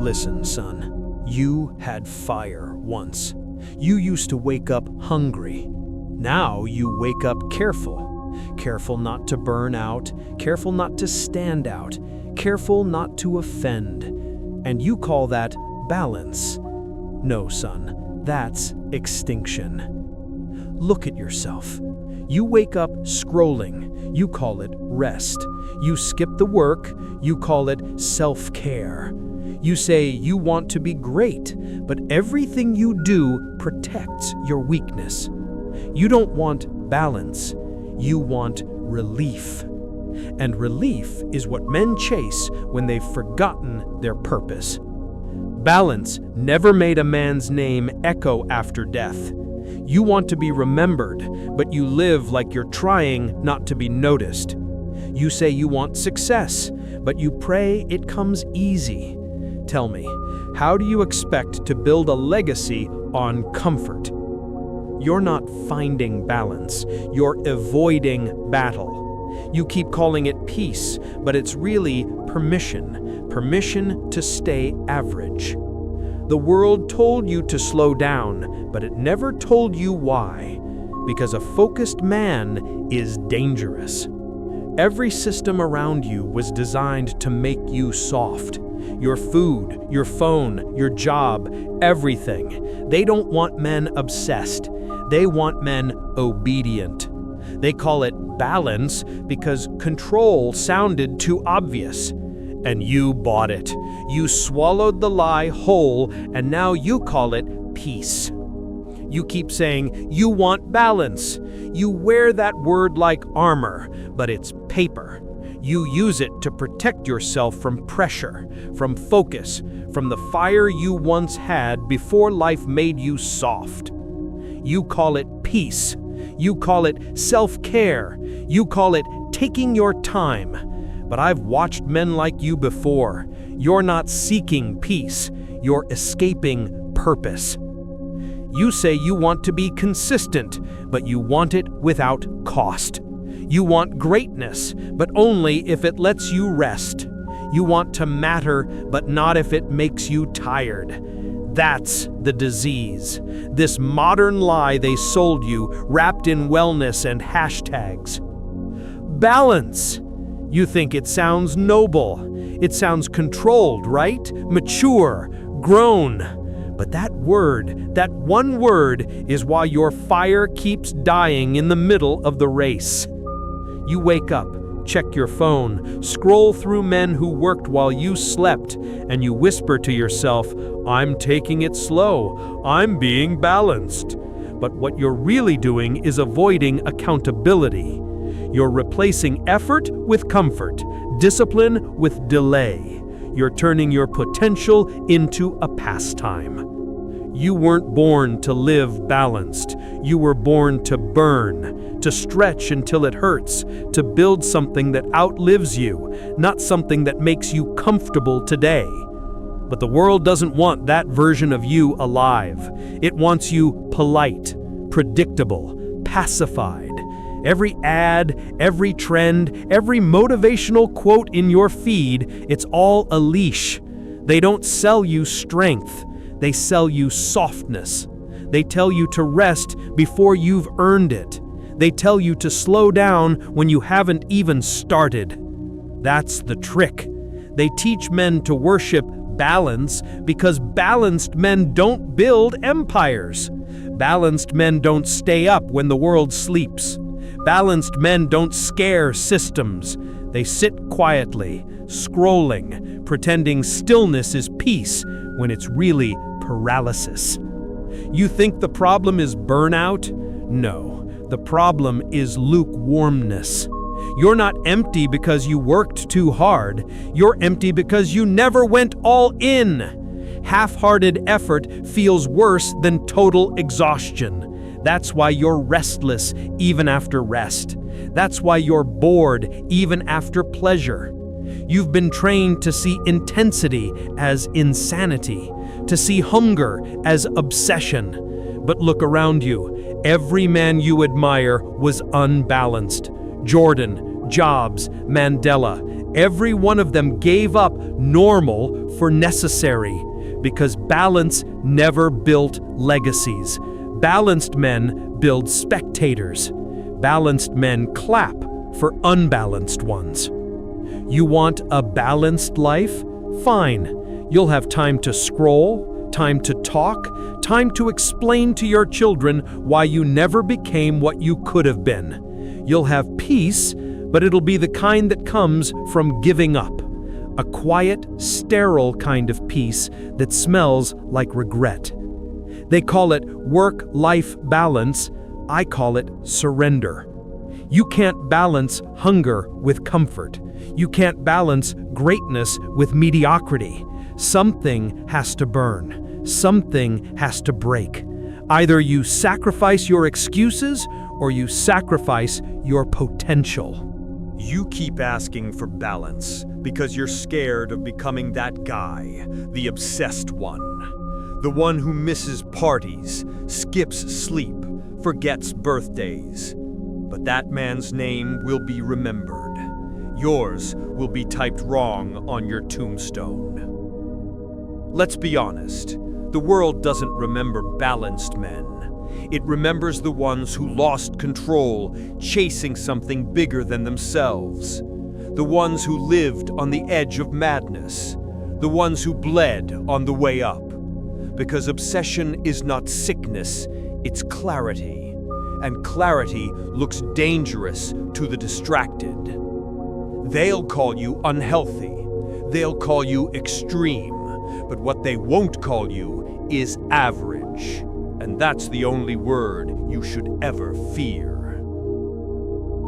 Listen, son, you had fire once. You used to wake up hungry. Now you wake up careful. Careful not to burn out, careful not to stand out, careful not to offend. And you call that balance. No, son, that's extinction. Look at yourself. You wake up scrolling, you call it rest. You skip the work, you call it self-care. You say you want to be great, but everything you do protects your weakness. You don't want balance, you want relief. And relief is what men chase when they've forgotten their purpose. Balance never made a man's name echo after death. You want to be remembered, but you live like you're trying not to be noticed. You say you want success, but you pray it comes easy. Tell me, how do you expect to build a legacy on comfort? You're not finding balance, you're avoiding battle. You keep calling it peace, but it's really permission to stay average. The world told you to slow down, but it never told you why. Because a focused man is dangerous. Every system around you was designed to make you soft. Your food, your phone, your job, everything. They don't want men obsessed. They want men obedient. They call it balance because control sounded too obvious. And you bought it. You swallowed the lie whole, and now you call it peace. You keep saying you want balance. You wear that word like armor, but it's paper. You use it to protect yourself from pressure, from focus, from the fire you once had before life made you soft. You call it peace. You call it self-care. You call it taking your time. But I've watched men like you before. You're not seeking peace. You're escaping purpose. You say you want to be consistent, but you want it without cost. You want greatness, but only if it lets you rest. You want to matter, but not if it makes you tired. That's the disease. This modern lie they sold you, wrapped in wellness and hashtags. Balance. You think it sounds noble. It sounds controlled, right? Mature, grown. But that word, that one word, is why your fire keeps dying in the middle of the race. You wake up, check your phone, scroll through men who worked while you slept, and you whisper to yourself, "I'm taking it slow. I'm being balanced." But what you're really doing is avoiding accountability. You're replacing effort with comfort, discipline with delay. You're turning your potential into a pastime. You weren't born to live balanced. You were born to burn, to stretch until it hurts, to build something that outlives you, not something that makes you comfortable today. But the world doesn't want that version of you alive. It wants you polite, predictable, pacified. Every ad, every trend, every motivational quote in your feed, it's all a leash. They don't sell you strength. They sell you softness. They tell you to rest before you've earned it. They tell you to slow down when you haven't even started. That's the trick. They teach men to worship balance because balanced men don't build empires. Balanced men don't stay up when the world sleeps. Balanced men don't scare systems. They sit quietly, scrolling, pretending stillness is peace when it's really paralysis. You think the problem is burnout? No, the problem is lukewarmness. You're not empty because you worked too hard. You're empty because you never went all in. Half-hearted effort feels worse than total exhaustion. That's why you're restless even after rest. That's why you're bored even after pleasure. You've been trained to see intensity as insanity, to see hunger as obsession. But look around you. Every man you admire was unbalanced. Jordan, Jobs, Mandela. Every one of them gave up normal for necessary, because balance never built legacies. Balanced men build spectators. Balanced men clap for unbalanced ones. You want a balanced life? Fine. You'll have time to scroll, time to talk, time to explain to your children why you never became what you could have been. You'll have peace, but it'll be the kind that comes from giving up. A quiet, sterile kind of peace that smells like regret. They call it work-life balance. I call it surrender. You can't balance hunger with comfort. You can't balance greatness with mediocrity. Something has to burn. Something has to break. Either you sacrifice your excuses or you sacrifice your potential. You keep asking for balance because you're scared of becoming that guy, the obsessed one. The one who misses parties, skips sleep, forgets birthdays. But that man's name will be remembered. Yours will be typed wrong on your tombstone. Let's be honest, the world doesn't remember balanced men. It remembers the ones who lost control, chasing something bigger than themselves. The ones who lived on the edge of madness. The ones who bled on the way up. Because obsession is not sickness, it's clarity. And clarity looks dangerous to the distracted. They'll call you unhealthy. They'll call you extreme. But what they won't call you is average. And that's the only word you should ever fear.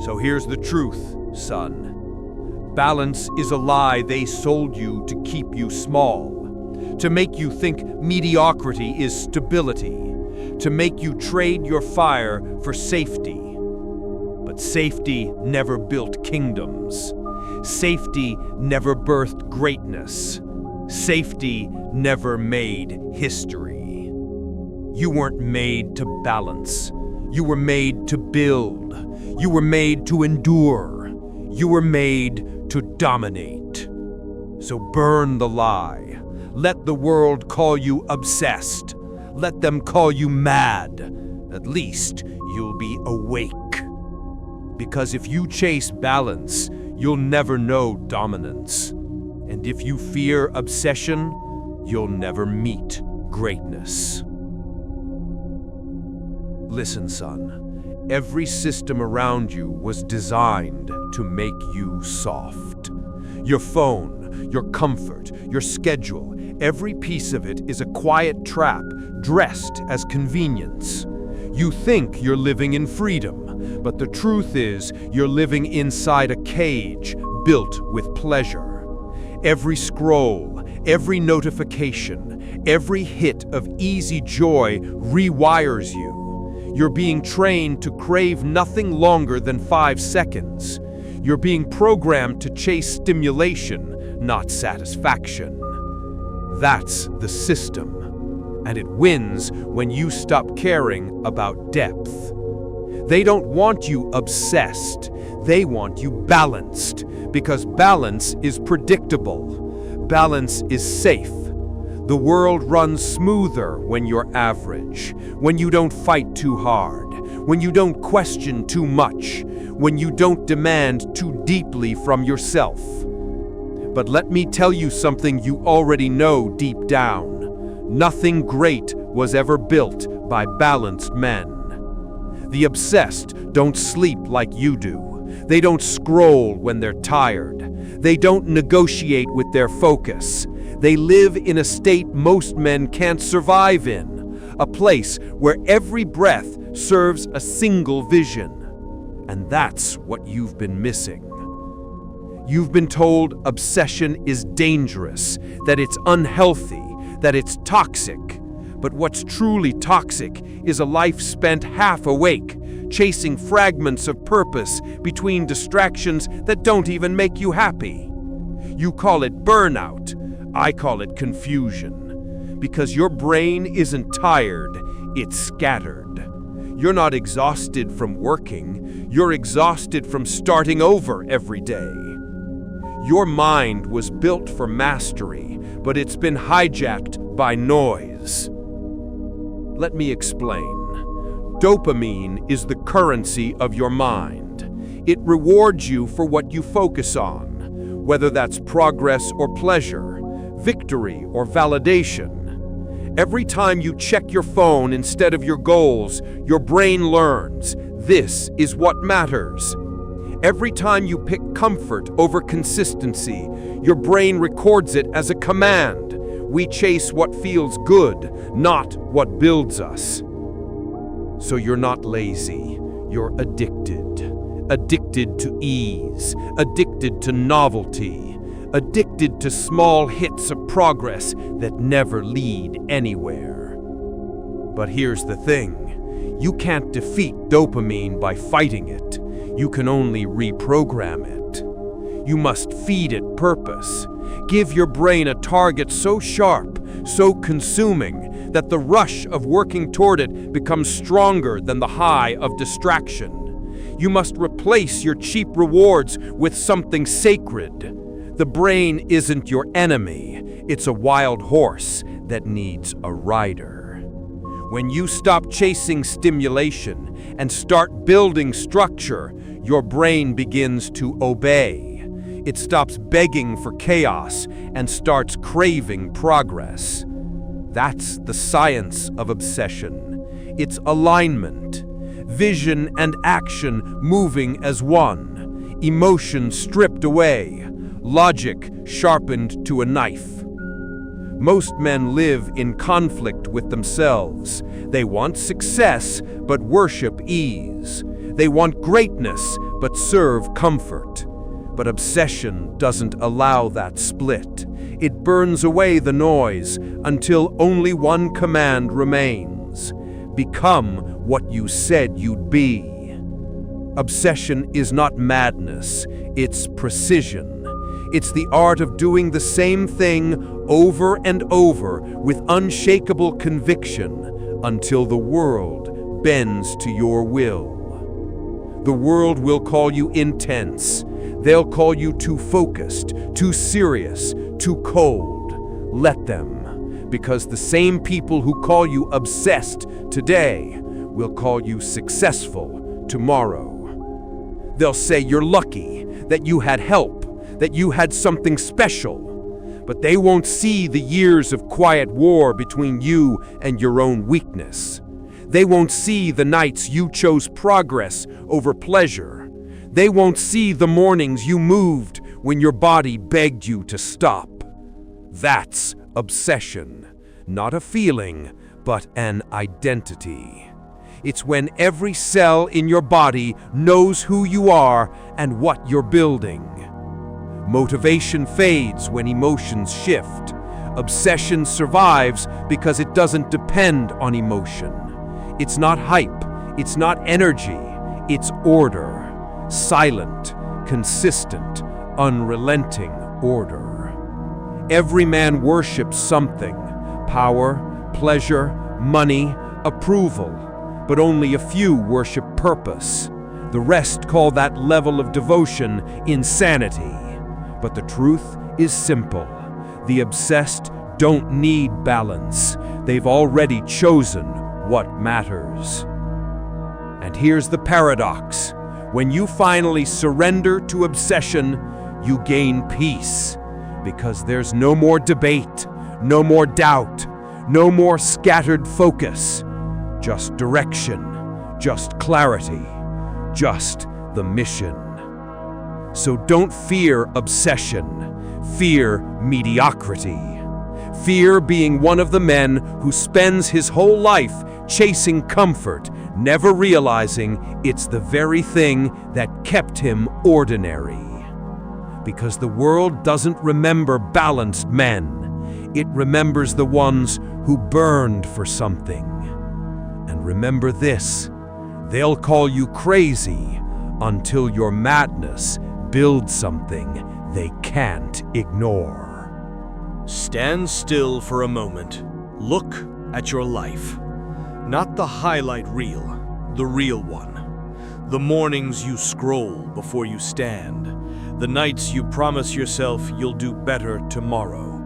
So here's the truth, son. Balance is a lie they sold you to keep you small, to make you think mediocrity is stability, to make you trade your fire for safety. But safety never built kingdoms. Safety never birthed greatness. Safety never made history. You weren't made to balance. You were made to build. You were made to endure. You were made to dominate. So burn the lie. Let the world call you obsessed. Let them call you mad. At least you'll be awake. Because if you chase balance, you'll never know dominance. And if you fear obsession, you'll never meet greatness. Listen, son, every system around you was designed to make you soft. Your phone, your comfort, your schedule, every piece of it is a quiet trap dressed as convenience. You think you're living in freedom, but the truth is you're living inside a cage built with pleasure. Every scroll, every notification, every hit of easy joy rewires you. You're being trained to crave nothing longer than 5 seconds. You're being programmed to chase stimulation, not satisfaction. That's the system. And it wins when you stop caring about depth. They don't want you obsessed. They want you balanced, because balance is predictable. Balance is safe. The world runs smoother when you're average, when you don't fight too hard, when you don't question too much, when you don't demand too deeply from yourself. But let me tell you something you already know deep down. Nothing great was ever built by balanced men. The obsessed don't sleep like you do. They don't scroll when they're tired. They don't negotiate with their focus. They live in a state most men can't survive in, a place where every breath serves a single vision. And that's what you've been missing. You've been told obsession is dangerous, that it's unhealthy, that it's toxic. But what's truly toxic is a life spent half awake, chasing fragments of purpose between distractions that don't even make you happy. You call it burnout. I call it confusion. Because your brain isn't tired, it's scattered. You're not exhausted from working. You're exhausted from starting over every day. Your mind was built for mastery, but it's been hijacked by noise. Let me explain. Dopamine is the currency of your mind. It rewards you for what you focus on, whether that's progress or pleasure, victory or validation. Every time you check your phone instead of your goals, your brain learns this is what matters. Every time you pick comfort over consistency, your brain records it as a command. We chase what feels good, not what builds us. So you're not lazy, you're addicted. Addicted to ease, addicted to novelty, addicted to small hits of progress that never lead anywhere. But here's the thing, you can't defeat dopamine by fighting it. You can only reprogram it. You must feed it purpose. Give your brain a target so sharp, so consuming, that the rush of working toward it becomes stronger than the high of distraction. You must replace your cheap rewards with something sacred. The brain isn't your enemy. It's a wild horse that needs a rider. When you stop chasing stimulation and start building structure, your brain begins to obey. It stops begging for chaos and starts craving progress. That's the science of obsession. It's alignment, vision and action moving as one, emotion stripped away, logic sharpened to a knife. Most men live in conflict with themselves. They want success, but worship ease. They want greatness, but serve comfort. But obsession doesn't allow that split. It burns away the noise until only one command remains. Become what you said you'd be. Obsession is not madness, it's precision. It's the art of doing the same thing over and over with unshakable conviction until the world bends to your will. The world will call you intense. They'll call you too focused, too serious, too cold. Let them, because the same people who call you obsessed today will call you successful tomorrow. They'll say you're lucky, that you had help, that you had something special, but they won't see the years of quiet war between you and your own weakness. They won't see the nights you chose progress over pleasure. They won't see the mornings you moved when your body begged you to stop. That's obsession, not a feeling, but an identity. It's when every cell in your body knows who you are and what you're building. Motivation fades when emotions shift. Obsession survives because it doesn't depend on emotion. It's not hype, it's not energy, it's order. Silent, consistent, unrelenting order. Every man worships something: power, pleasure, money, approval. But only a few worship purpose. The rest call that level of devotion insanity. But the truth is simple. The obsessed don't need balance. They've already chosen what matters. And here's the paradox. When you finally surrender to obsession, you gain peace. Because there's no more debate, no more doubt, no more scattered focus. Just direction, just clarity, just the mission. So don't fear obsession, fear mediocrity. Fear being one of the men who spends his whole life chasing comfort, never realizing it's the very thing that kept him ordinary. Because the world doesn't remember balanced men. It remembers the ones who burned for something. And remember this, they'll call you crazy until your madness builds something they can't ignore. Stand still for a moment. Look at your life. Not the highlight reel, the real one. The mornings you scroll before you stand. The nights you promise yourself you'll do better tomorrow.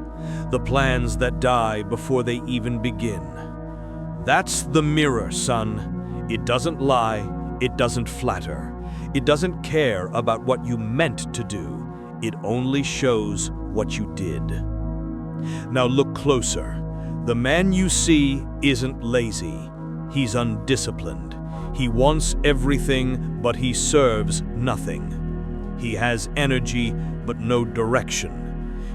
The plans that die before they even begin. That's the mirror, son. It doesn't lie, it doesn't flatter. It doesn't care about what you meant to do. It only shows what you did. Now look closer. The man you see isn't lazy. He's undisciplined. He wants everything, but he serves nothing. He has energy, but no direction.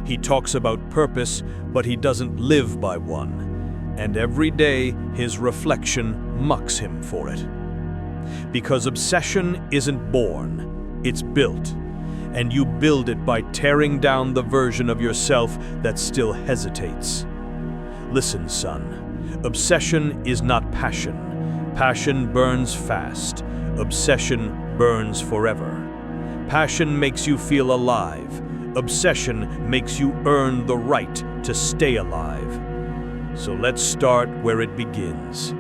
He talks about purpose, but he doesn't live by one. And every day, his reflection mucks him for it. Because obsession isn't born, it's built. And you build it by tearing down the version of yourself that still hesitates. Listen, son, obsession is not passion. Passion burns fast. Obsession burns forever. Passion makes you feel alive. Obsession makes you earn the right to stay alive. So let's start where it begins,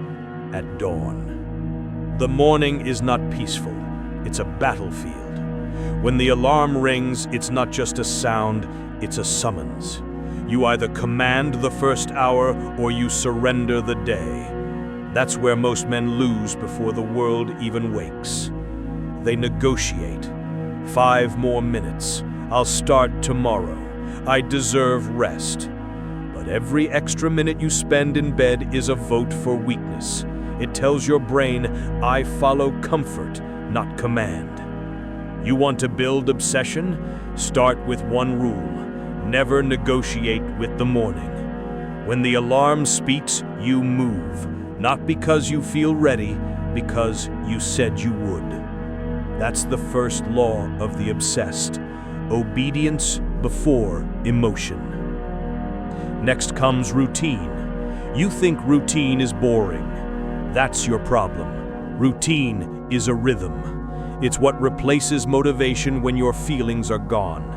at dawn. The morning is not peaceful, it's a battlefield. When the alarm rings, it's not just a sound, it's a summons. You either command the first hour or you surrender the day. That's where most men lose before the world even wakes. They negotiate. 5 more minutes. I'll start tomorrow. I deserve rest. But every extra minute you spend in bed is a vote for weakness. It tells your brain, I follow comfort, not command. You want to build obsession? Start with one rule. Never negotiate with the morning. When the alarm speaks, you move. Not because you feel ready, because you said you would. That's the first law of the obsessed. Obedience before emotion. Next comes routine. You think routine is boring. That's your problem. Routine is a rhythm. It's what replaces motivation when your feelings are gone.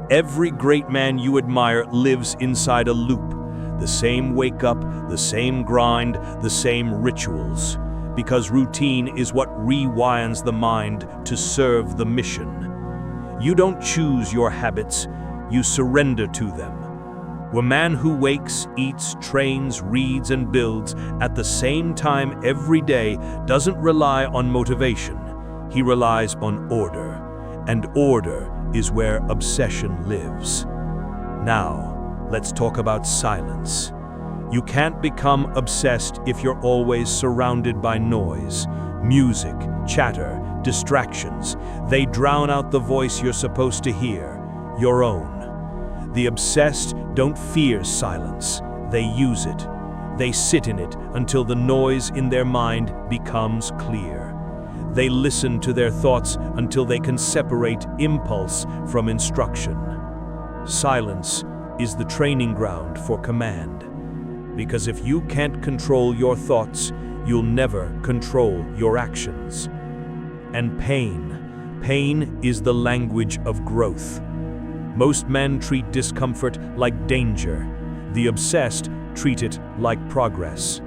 Every great man you admire lives inside a loop. The same wake up, the same grind, the same rituals. Because routine is what rewires the mind to serve the mission. You don't choose your habits, you surrender to them. A man who wakes, eats, trains, reads, and builds at the same time every day doesn't rely on motivation. He relies on order. And order is where obsession lives. Now, let's talk about silence. You can't become obsessed if you're always surrounded by noise, music, chatter, distractions. They drown out the voice you're supposed to hear, your own. The obsessed don't fear silence, they use it. They sit in it until the noise in their mind becomes clear. They listen to their thoughts until they can separate impulse from instruction. Silence is the training ground for command. Because if you can't control your thoughts, you'll never control your actions. And pain is the language of growth. Most men treat discomfort like danger. The obsessed treat it like progress.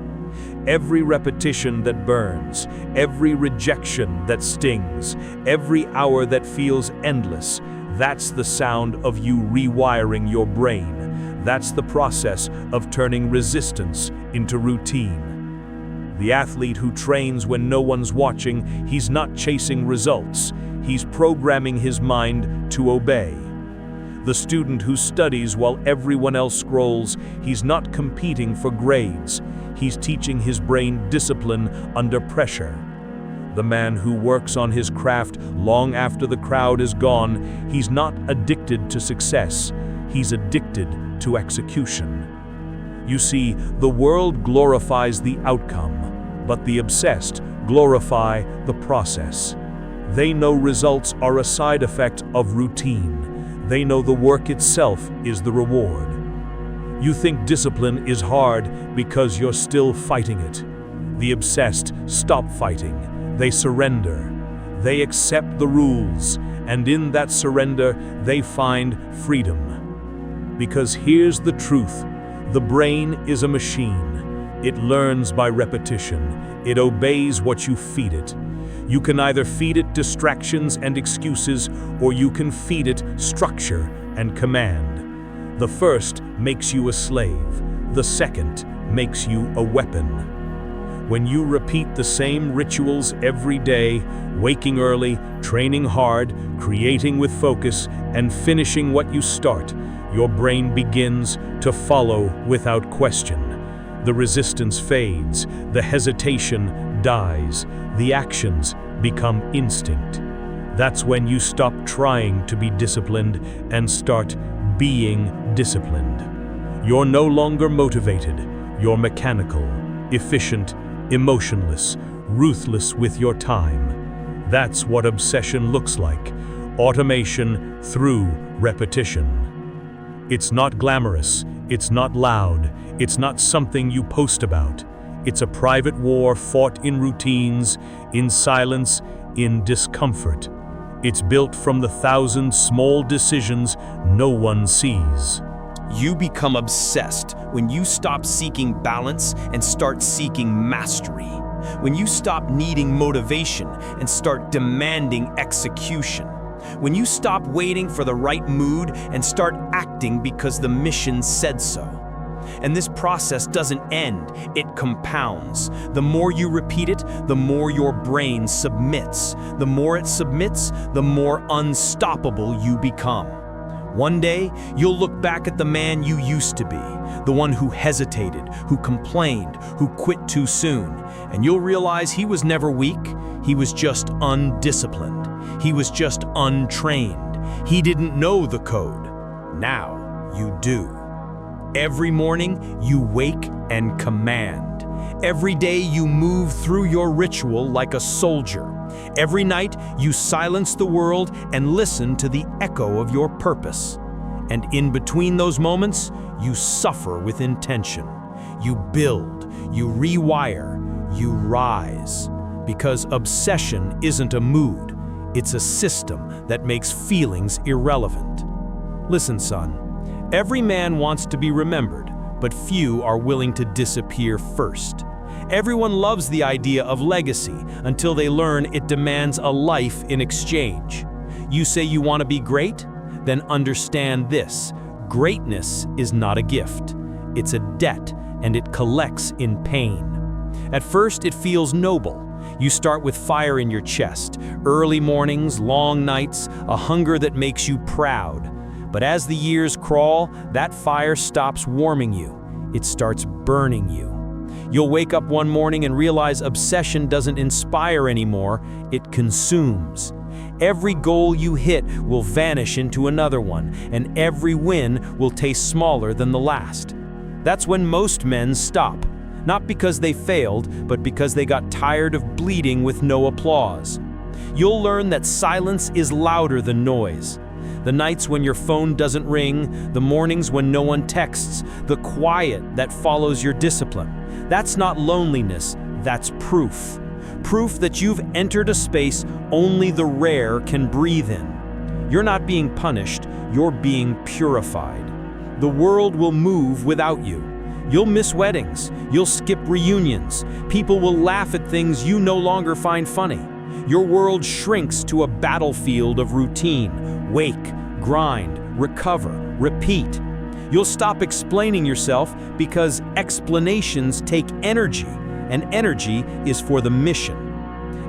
Every repetition that burns, every rejection that stings, every hour that feels endless, that's the sound of you rewiring your brain. That's the process of turning resistance into routine. The athlete who trains when no one's watching, he's not chasing results. He's programming his mind to obey. The student who studies while everyone else scrolls, he's not competing for grades. He's teaching his brain discipline under pressure. The man who works on his craft long after the crowd is gone, he's not addicted to success. He's addicted to execution. You see, the world glorifies the outcome, but the obsessed glorify the process. They know results are a side effect of routine. They know the work itself is the reward. You think discipline is hard because you're still fighting it. The obsessed stop fighting. They surrender. They accept the rules, and in that surrender, they find freedom. Because here's the truth. The brain is a machine. It learns by repetition. It obeys what you feed it. You can either feed it distractions and excuses, or you can feed it structure and command. The first makes you a slave. The second makes you a weapon. When you repeat the same rituals every day, waking early, training hard, creating with focus, and finishing what you start, your brain begins to follow without question. The resistance fades, the hesitation dies, the actions become instinct. That's when you stop trying to be disciplined and start being disciplined. You're no longer motivated, you're mechanical, efficient, emotionless, ruthless with your time. That's what obsession looks like, automation through repetition. It's not glamorous, it's not loud, it's not something you post about. It's a private war fought in routines, in silence, in discomfort. It's built from the 1,000 small decisions no one sees. You become obsessed when you stop seeking balance and start seeking mastery. When you stop needing motivation and start demanding execution. When you stop waiting for the right mood and start acting because the mission said so. And this process doesn't end, it compounds. The more you repeat it, the more your brain submits. The more it submits, the more unstoppable you become. One day, you'll look back at the man you used to be, the one who hesitated, who complained, who quit too soon, and you'll realize he was never weak, he was just undisciplined, he was just untrained, he didn't know the code. Now you do. Every morning, you wake and command. Every day, you move through your ritual like a soldier. Every night, you silence the world and listen to the echo of your purpose. And in between those moments, you suffer with intention. You build, you rewire, you rise. Because obsession isn't a mood, it's a system that makes feelings irrelevant. Listen, son, every man wants to be remembered, but few are willing to disappear first. Everyone loves the idea of legacy until they learn it demands a life in exchange. You say you want to be great? Then understand this: greatness is not a gift. It's a debt, and it collects in pain. At first, it feels noble. You start with fire in your chest, early mornings, long nights, a hunger that makes you proud. But as the years crawl, that fire stops warming you. It starts burning you. You'll wake up one morning and realize obsession doesn't inspire anymore, it consumes. Every goal you hit will vanish into another one, and every win will taste smaller than the last. That's when most men stop. Not because they failed, but because they got tired of bleeding with no applause. You'll learn that silence is louder than noise. The nights when your phone doesn't ring, the mornings when no one texts, the quiet that follows your discipline. That's not loneliness, that's proof. Proof that you've entered a space only the rare can breathe in. You're not being punished, you're being purified. The world will move without you. You'll miss weddings, you'll skip reunions, people will laugh at things you no longer find funny. Your world shrinks to a battlefield of routine. Wake, grind, recover, repeat. You'll stop explaining yourself because explanations take energy, and energy is for the mission.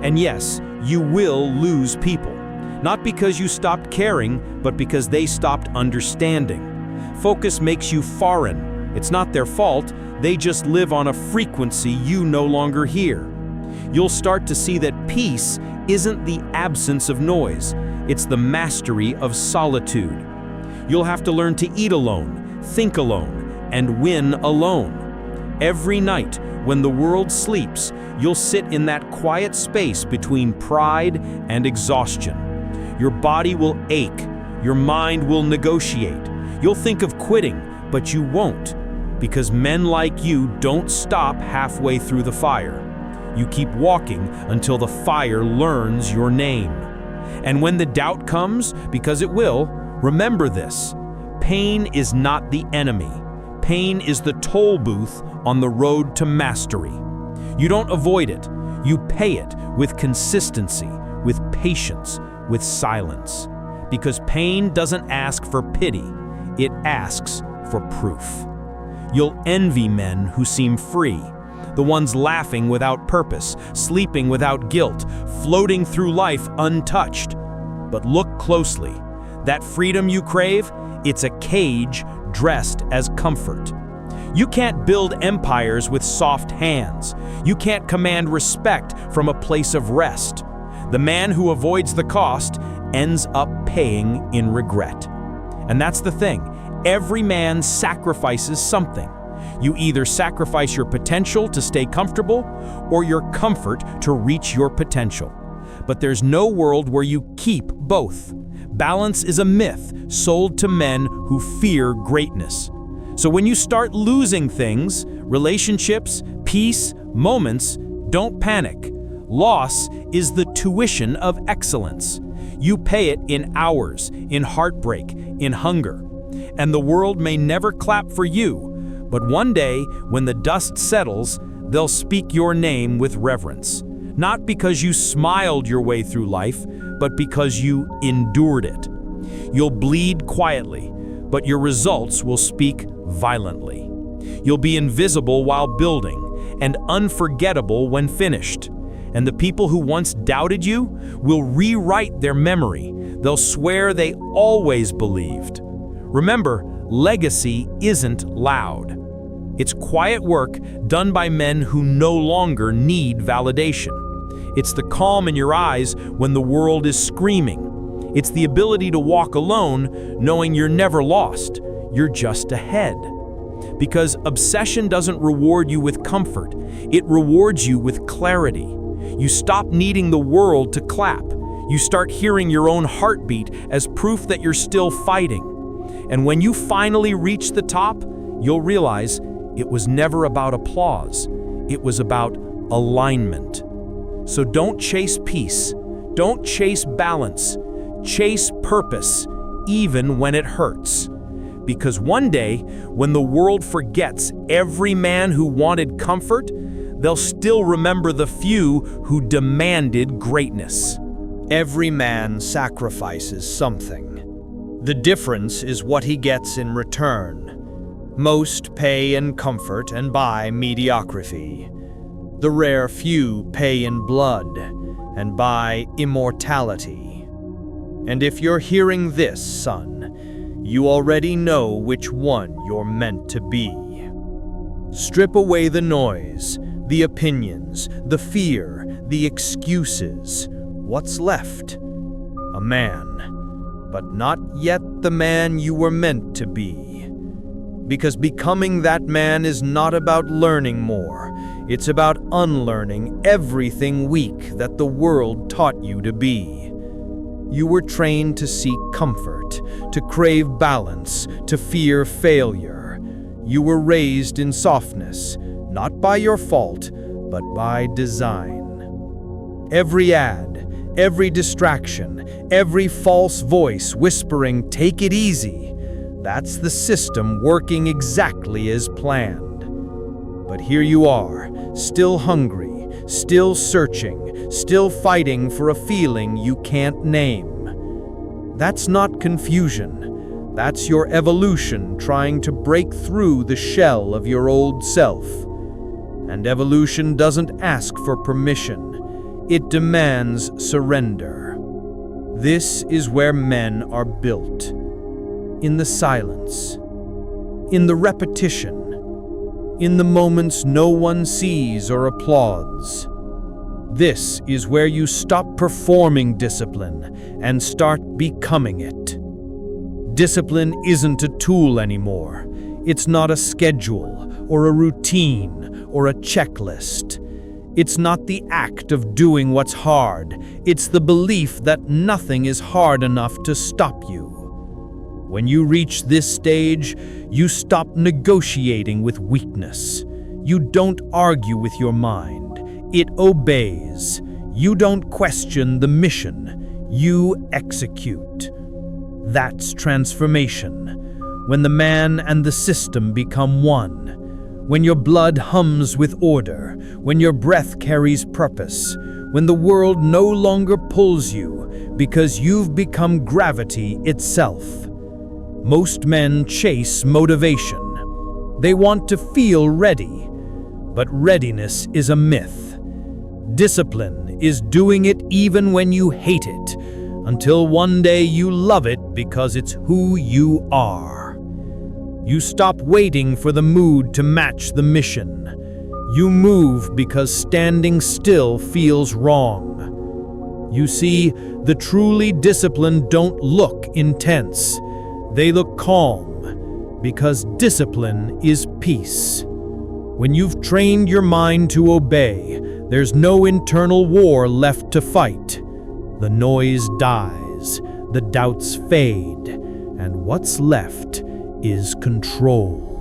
And yes, you will lose people. Not because you stopped caring, but because they stopped understanding. Focus makes you foreign. It's not their fault, they just live on a frequency you no longer hear. You'll start to see that peace isn't the absence of noise, it's the mastery of solitude. You'll have to learn to eat alone, think alone, and win alone. Every night, when the world sleeps, you'll sit in that quiet space between pride and exhaustion. Your body will ache, your mind will negotiate. You'll think of quitting, but you won't, because men like you don't stop halfway through the fire. You keep walking until the fire learns your name. And when the doubt comes, because it will, remember this: pain is not the enemy. Pain is the toll booth on the road to mastery. You don't avoid it, You pay it with consistency, with patience, with silence. Because pain doesn't ask for pity, it asks for proof. You'll envy men who seem free, the ones laughing without purpose, sleeping without guilt, floating through life untouched. But look closely. That freedom you crave, it's a cage dressed as comfort. You can't build empires with soft hands. You can't command respect from a place of rest. The man who avoids the cost ends up paying in regret. And that's the thing. Every man sacrifices something. You either sacrifice your potential to stay comfortable or your comfort to reach your potential. But there's no world where you keep both. Balance is a myth sold to men who fear greatness. So when you start losing things, relationships, peace, moments, don't panic. Loss is the tuition of excellence. You pay it in hours, in heartbreak, in hunger. And the world may never clap for you, but one day, when the dust settles, they'll speak your name with reverence. Not because you smiled your way through life, but because you endured it. You'll bleed quietly, but your results will speak violently. You'll be invisible while building, and unforgettable when finished. And the people who once doubted you will rewrite their memory. They'll swear they always believed. Remember, legacy isn't loud. It's quiet work done by men who no longer need validation. It's the calm in your eyes when the world is screaming. It's the ability to walk alone, knowing you're never lost, you're just ahead. Because obsession doesn't reward you with comfort, it rewards you with clarity. You stop needing the world to clap. You start hearing your own heartbeat as proof that you're still fighting. And when you finally reach the top, you'll realize it was never about applause. It was about alignment. So don't chase peace. Don't chase balance. Chase purpose, even when it hurts. Because one day, when the world forgets every man who wanted comfort, they'll still remember the few who demanded greatness. Every man sacrifices something. The difference is what he gets in return. Most pay in comfort and buy mediocrity. The rare few pay in blood and buy immortality. And if you're hearing this, son, you already know which one you're meant to be. Strip away the noise, the opinions, the fear, the excuses. What's left? A man, but not yet the man you were meant to be. Because becoming that man is not about learning more. It's about unlearning everything weak that the world taught you to be. You were trained to seek comfort, to crave balance, to fear failure. You were raised in softness, not by your fault, but by design. Every ad, every distraction, every false voice whispering, "Take it easy," that's the system working exactly as planned. But here you are, still hungry, still searching, still fighting for a feeling you can't name. That's not confusion. That's your evolution trying to break through the shell of your old self. And evolution doesn't ask for permission. It demands surrender. This is where men are built. In the silence. In the repetition. In the moments no one sees or applauds. This is where you stop performing discipline and start becoming it. Discipline isn't a tool anymore. It's not a schedule or a routine or a checklist. It's not the act of doing what's hard. It's the belief that nothing is hard enough to stop you. When you reach this stage, you stop negotiating with weakness. You don't argue with your mind. It obeys. You don't question the mission. You execute. That's transformation. When the man and the system become one. when your blood hums with order, when your breath carries purpose, when the world no longer pulls you because you've become gravity itself. Most men chase motivation. They want to feel ready, but readiness is a myth. Discipline is doing it even when you hate it, until one day you love it because it's who you are. You stop waiting for the mood to match the mission. You move because standing still feels wrong. You see, the truly disciplined don't look intense. They look calm, because discipline is peace. When you've trained your mind to obey, there's no internal war left to fight. The noise dies, the doubts fade, and what's left is control.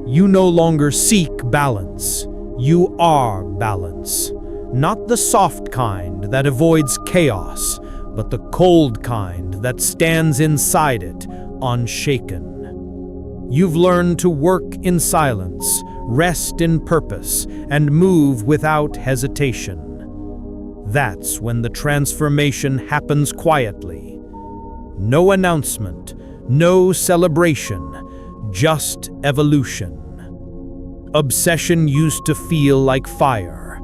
You no longer seek balance. You are balance. Not the soft kind that avoids chaos, but the cold kind that stands inside it, unshaken. You've learned to work in silence, rest in purpose, and move without hesitation. That's when the transformation happens quietly. No announcement, no celebration, just evolution. Obsession used to feel like fire.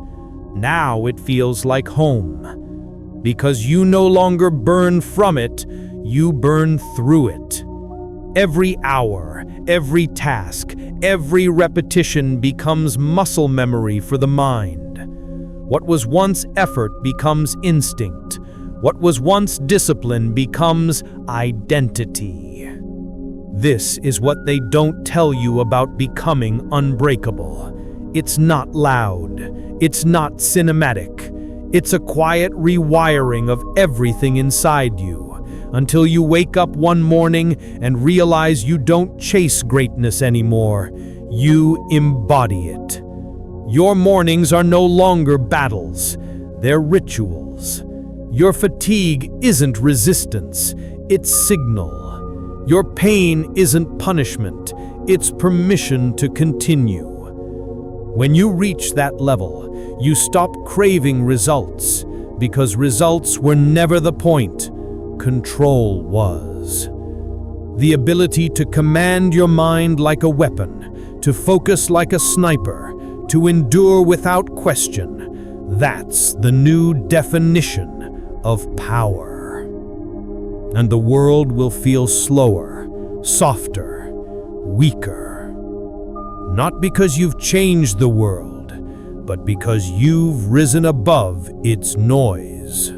Now it feels like home. Because you no longer burn from it, you burn through it. Every hour, every task, every repetition becomes muscle memory for the mind. What was once effort becomes instinct. What was once discipline becomes identity. This is what they don't tell you about becoming unbreakable. It's not loud. It's not cinematic. It's a quiet rewiring of everything inside you, until you wake up one morning and realize you don't chase greatness anymore. You embody it. Your mornings are no longer battles. They're rituals. Your fatigue isn't resistance. It's signal. Your pain isn't punishment, it's permission to continue. When you reach that level, you stop craving results, because results were never the point. Control was. The ability to command your mind like a weapon, to focus like a sniper, to endure without question. That's the new definition of power. And the world will feel slower, softer, weaker. Not because you've changed the world, but because you've risen above its noise.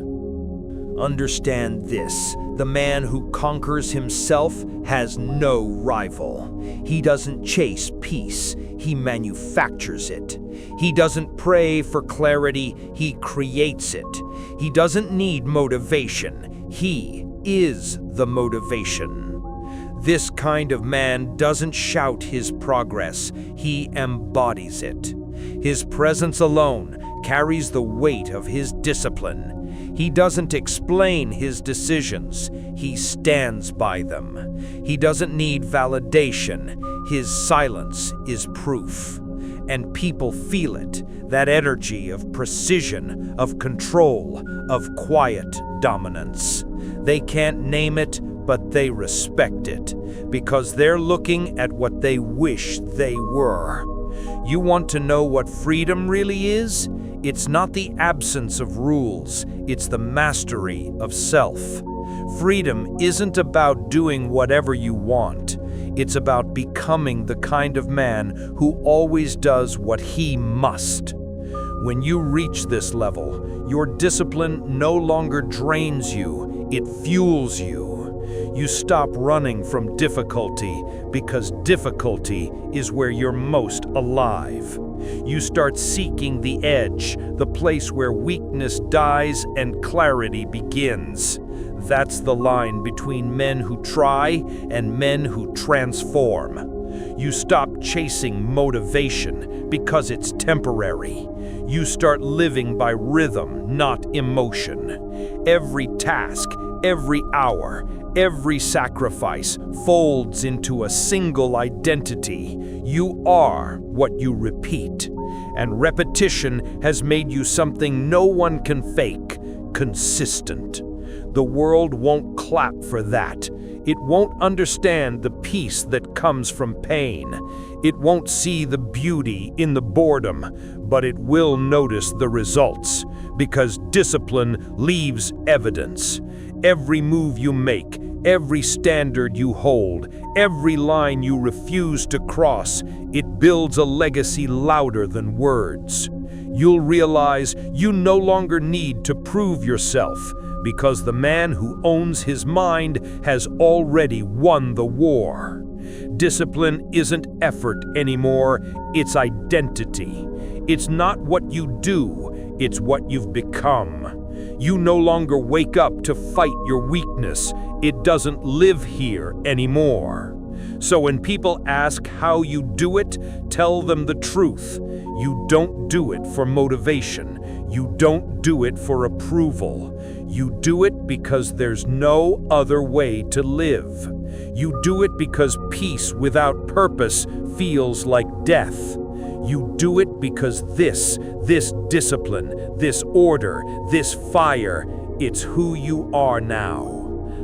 Understand this: the man who conquers himself has no rival. He doesn't chase peace, he manufactures it. He doesn't pray for clarity, he creates it. He doesn't need motivation, he is the motivation. This kind of man doesn't shout his progress, he embodies it. His presence alone carries the weight of his discipline. He doesn't explain his decisions, he stands by them. He doesn't need validation, his silence is proof. And people feel it, that energy of precision, of control, of quiet dominance. They can't name it, but they respect it, because they're looking at what they wish they were. You want to know what freedom really is? It's not the absence of rules, it's the mastery of self. Freedom isn't about doing whatever you want. It's about becoming the kind of man who always does what he must. When you reach this level, your discipline no longer drains you, it fuels you. You stop running from difficulty because difficulty is where you're most alive. You start seeking the edge, the place where weakness dies and clarity begins. That's the line between men who try and men who transform. You stop chasing motivation because it's temporary. You start living by rhythm, not emotion. Every task, every hour, every sacrifice folds into a single identity. You are what you repeat. And repetition has made you something no one can fake: consistent. The world won't clap for that. It won't understand the peace that comes from pain. It won't see the beauty in the boredom, but it will notice the results, because discipline leaves evidence. Every move you make, every standard you hold, every line you refuse to cross, it builds a legacy louder than words. You'll realize you no longer need to prove yourself, because the man who owns his mind has already won the war. Discipline isn't effort anymore, it's identity. It's not what you do, it's what you've become. You no longer wake up to fight your weakness. It doesn't live here anymore. So when people ask how you do it, tell them the truth. You don't do it for motivation. You don't do it for approval. You do it because there's no other way to live. You do it because peace without purpose feels like death. You do it because this discipline, this order, this fire, it's who you are now.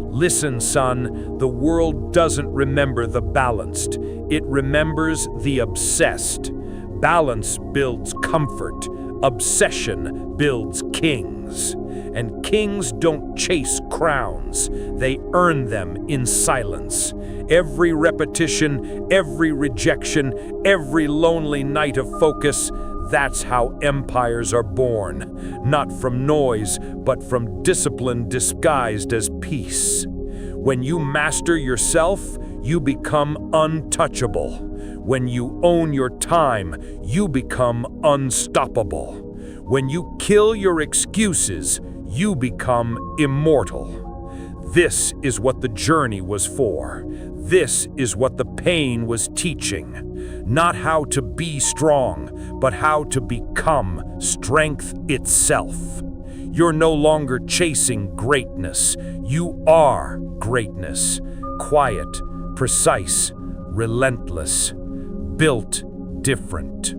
Listen, son, the world doesn't remember the balanced. It remembers the obsessed. Balance builds comfort. Obsession builds kings. And kings don't chase crowns. They earn them in silence. Every repetition, every rejection, every lonely night of focus, that's how empires are born. Not from noise, but from discipline disguised as peace. When you master yourself, you become untouchable. When you own your time, you become unstoppable. When you kill your excuses, you become immortal. This is what the journey was for. This is what the pain was teaching. Not how to be strong, but how to become strength itself. You're no longer chasing greatness. You are greatness. Quiet, precise, relentless, built different.